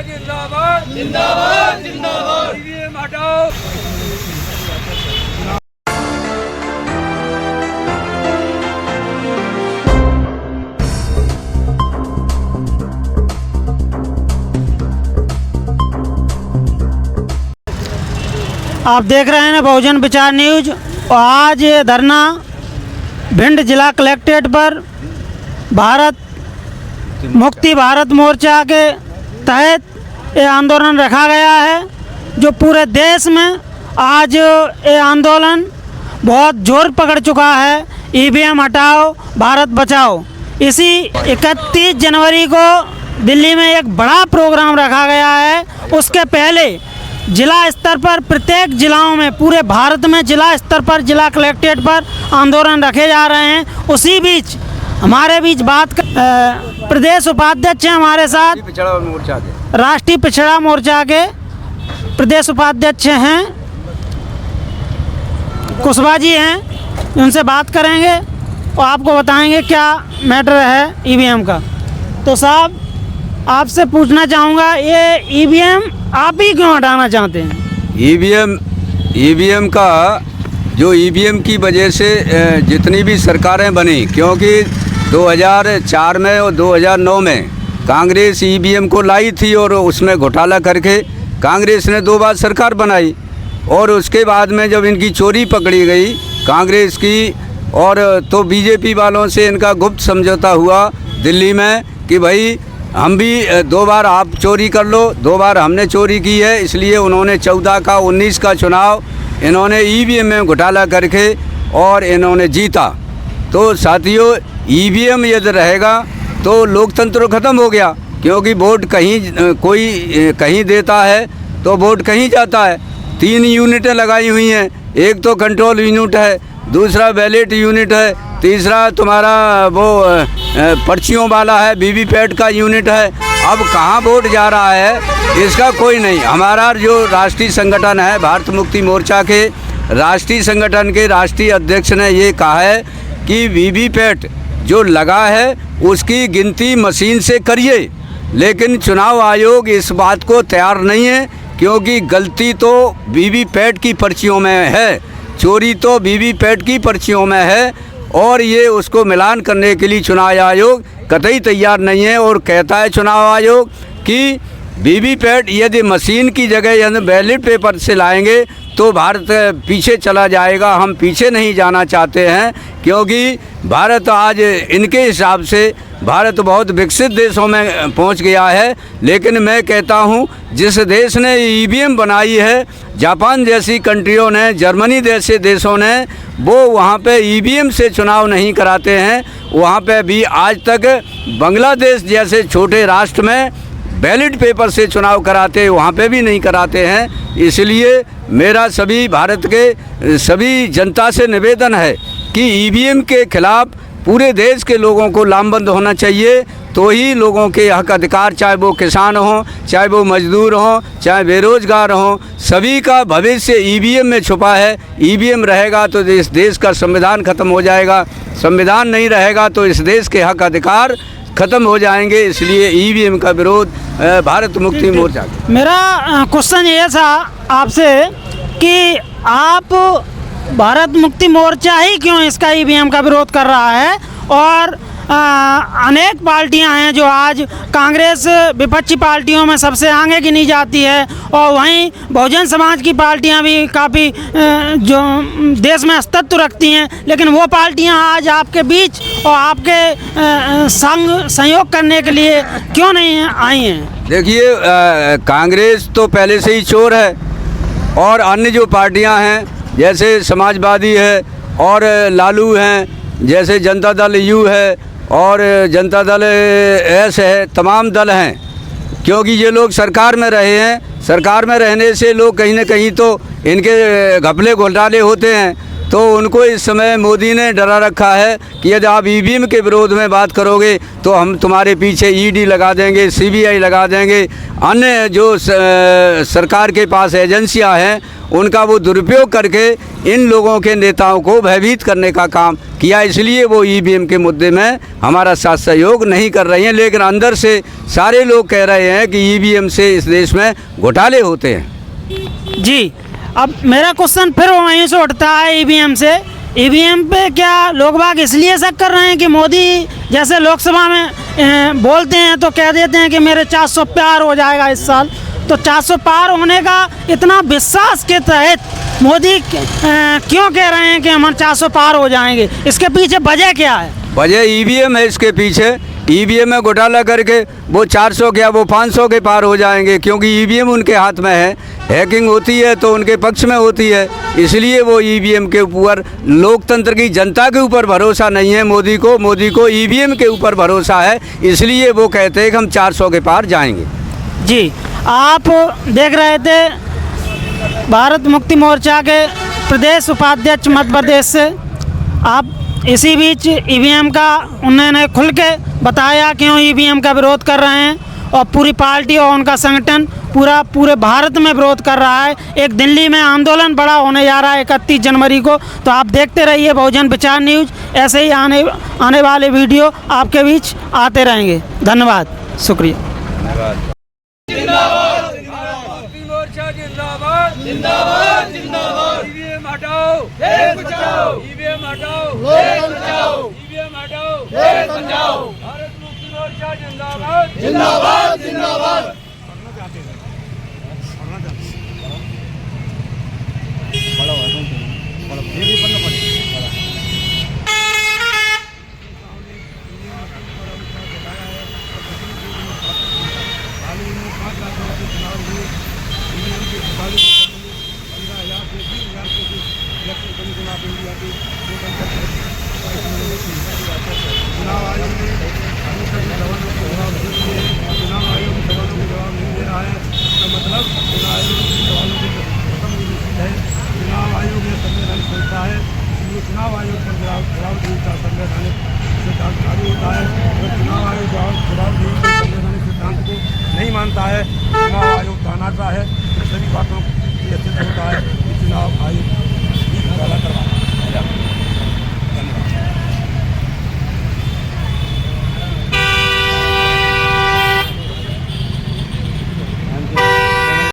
जिंदाबाद जिंदाबाद जिंदाबाद। ईवीएम हटाओ। आप देख रहे हैं बहुजन विचार न्यूज। और आज ये धरना भिंड जिला कलेक्ट्रेट पर भारत मुक्ति भारत मोर्चा के तहत ये आंदोलन रखा गया है, जो पूरे देश में आज ये आंदोलन बहुत जोर पकड़ चुका है। ईवीएम हटाओ भारत बचाओ। इसी 31 जनवरी को दिल्ली में एक बड़ा प्रोग्राम रखा गया है। उसके पहले जिला स्तर पर प्रत्येक जिलाओं में पूरे भारत में जिला स्तर पर जिला कलेक्ट्रेट पर आंदोलन रखे जा रहे हैं। उसी बीच हमारे बीच प्रदेश उपाध्यक्ष हैं हमारे साथ, राष्ट्रीय पिछड़ा मोर्चा के प्रदेश उपाध्यक्ष हैं कुशवाहा जी हैं। उनसे बात करेंगे और आपको बताएंगे क्या मैटर है ईवीएम का। तो साहब आपसे पूछना चाहूँगा, ये ईवीएम आप ही क्यों हटाना चाहते हैं? ईवीएम का जो ईवीएम की वजह से जितनी भी सरकारें बनी, क्योंकि 2004 में और 2009 में कांग्रेस ईवीएम को लाई थी और उसमें घोटाला करके कांग्रेस ने 2 बार सरकार बनाई। और उसके बाद में जब इनकी चोरी पकड़ी गई कांग्रेस की, और तो बीजेपी वालों से इनका गुप्त समझौता हुआ दिल्ली में कि भाई हम भी 2 बार आप चोरी कर लो, 2 बार हमने चोरी की है। इसलिए उन्होंने 14 का 19 का चुनाव इन्होंने ईवीएम में घोटाला करके और इन्होंने जीता। तो साथियों, ईवीएम यदि रहेगा तो लोकतंत्र ख़त्म हो गया, क्योंकि वोट कहीं कोई कहीं देता है तो वोट कहीं जाता है। 3 यूनिटें लगाई हुई हैं, एक तो कंट्रोल यूनिट है, दूसरा बैलेट यूनिट है, तीसरा तुम्हारा वो पर्चियों वाला है, वीवीपैट का यूनिट है। अब कहाँ वोट जा रहा है इसका कोई नहीं। हमारा जो राष्ट्रीय संगठन है भारत मुक्ति मोर्चा के राष्ट्रीय संगठन के राष्ट्रीय अध्यक्ष ने ये कहा है कि वीवीपैट जो लगा है उसकी गिनती मशीन से करिए, लेकिन चुनाव आयोग इस बात को तैयार नहीं है, क्योंकि गलती तो वीवीपैट की पर्चियों में है, चोरी तो वीवीपैट की पर्चियों में है। और ये उसको मिलान करने के लिए चुनाव आयोग कतई तैयार नहीं है। और कहता है चुनाव आयोग कि वीवीपैट यदि मशीन की जगह यदि बैलेट पेपर से लाएंगे तो भारत पीछे चला जाएगा। हम पीछे नहीं जाना चाहते हैं, क्योंकि भारत आज इनके हिसाब से भारत बहुत विकसित देशों में पहुंच गया है। लेकिन मैं कहता हूं, जिस देश ने ईवीएम बनाई है, जापान जैसी कंट्रियों ने, जर्मनी जैसे देशों ने, वो वहाँ पे ईवीएम से चुनाव नहीं कराते हैं। वहाँ पे भी आज तक बांग्लादेश जैसे छोटे राष्ट्र में बैलेट पेपर से चुनाव कराते, वहाँ पे भी नहीं कराते हैं। इसलिए मेरा सभी भारत के सभी जनता से निवेदन है कि ईवीएम के खिलाफ पूरे देश के लोगों को लामबंद होना चाहिए, तो ही लोगों के हक अधिकार, चाहे वो किसान हों, चाहे वो मजदूर हों, चाहे बेरोजगार हों, सभी का भविष्य ईवीएम में छुपा है। ईवीएम रहेगा तो इस देश का संविधान खत्म हो जाएगा, संविधान नहीं रहेगा तो इस देश के हक अधिकार खत्म हो जाएंगे। इसलिए ईवीएम का विरोध भारत मुक्ति मोर्चा। मेरा क्वेश्चन ये था आपसे कि आप भारत मुक्ति मोर्चा ही क्यों इसका ईवीएम का विरोध कर रहा है? और अनेक पार्टियां हैं जो आज कांग्रेस विपक्षी पार्टियों में सबसे आगे गिनी जाती है, और वहीं बहुजन समाज की पार्टियां भी काफ़ी जो देश में अस्तित्व रखती हैं, लेकिन वो पार्टियां आज आपके बीच और आपके संग सहयोग करने के लिए क्यों नहीं आई हैं? देखिए, कांग्रेस तो पहले से ही चोर है, और अन्य जो पार्टियां हैं जैसे समाजवादी है और लालू हैं, जैसे जनता दल यू है और जनता दल एस है, तमाम दल हैं। क्योंकि ये लोग सरकार में रहे हैं, सरकार में रहने से लोग कहीं ना कहीं तो इनके घपले घोटाले होते हैं, तो उनको इस समय मोदी ने डरा रखा है कि यदि आप ईवीएम के विरोध में बात करोगे तो हम तुम्हारे पीछे ईडी लगा देंगे, सीबीआई लगा देंगे, अन्य जो सरकार के पास एजेंसियां हैं उनका वो दुरुपयोग करके इन लोगों के नेताओं को भयभीत करने का काम किया। इसलिए वो ईवीएम के मुद्दे में हमारा साथ सहयोग नहीं कर रही हैं। लेकिन अंदर से सारे लोग कह रहे हैं कि ईवीएम से इस देश में घोटाले होते हैं। जी, अब मेरा क्वेश्चन फिर वहीं से उठता है ईवीएम से। ईवीएम पे क्या लोग बाग इसलिए शक कर रहे हैं कि मोदी जैसे लोकसभा में बोलते हैं तो कह देते हैं कि मेरे 400 पार हो जाएगा इस साल, तो 400 पार होने का इतना विश्वास के तहत मोदी क्यों कह रहे हैं कि हमारे 400 पार हो जाएंगे? इसके पीछे वजह क्या है? वजह ईवीएम है। इसके पीछे ईवीएम में घोटाला करके वो 400 क्या वो 500 के पार हो जाएंगे, क्योंकि ईवीएम उनके हाथ में है। हैकिंग होती है तो उनके पक्ष में होती है, इसलिए वो ईवीएम के ऊपर, लोकतंत्र की जनता के ऊपर भरोसा नहीं है मोदी को ईवीएम के ऊपर भरोसा है, इसलिए वो कहते हैं कि हम 400 के पार जाएंगे। जी, आप देख रहे थे भारत मुक्ति मोर्चा के प्रदेश उपाध्यक्ष मध्य प्रदेश से। आप इसी बीच ईवीएम का उन्होंने खुल के बताया क्यों ईवीएम का विरोध कर रहे हैं, और पूरी पार्टी और उनका संगठन पूरे भारत में विरोध कर रहा है। एक दिल्ली में आंदोलन बड़ा होने जा रहा है 31 जनवरी को। तो आप देखते रहिए बहुजन विचार न्यूज़, ऐसे ही आने वाले वीडियो आपके बीच आते रहेंगे। धन्यवाद, शुक्रिया। मुक्ति मोर्चा जिंदाबाद जिंदाबाद जिंदाबाद। ईवीएम हटाओ, देश बचाओ। ईवीएम हटाओ, देश बचाओ। ईवीएम हटाओ, देश बचाओ। भारत मुक्ति मोर्चा जिंदाबाद जिंदाबाद जिंदाबाद। चुनाव आयोग ने चुनाव आयोग सवालों के जवाब नहीं दे रहा है। इसका मतलब चुनाव आयोग के सवालों के खत्म है। चुनाव आयोग यह संवैधानिक संस्था है, इसलिए चुनाव आयोग पर जवाब देने का संवैधानिक सिद्धांत लागू होता है। अगर चुनाव आयोग जवाब देने के संवैधानिक सिद्धांत को नहीं मानता है, चुनाव आयोग दानाचा है, सभी बातों की अच्छे होता है कि चुनाव आयोग ही घोटाला करवाता है।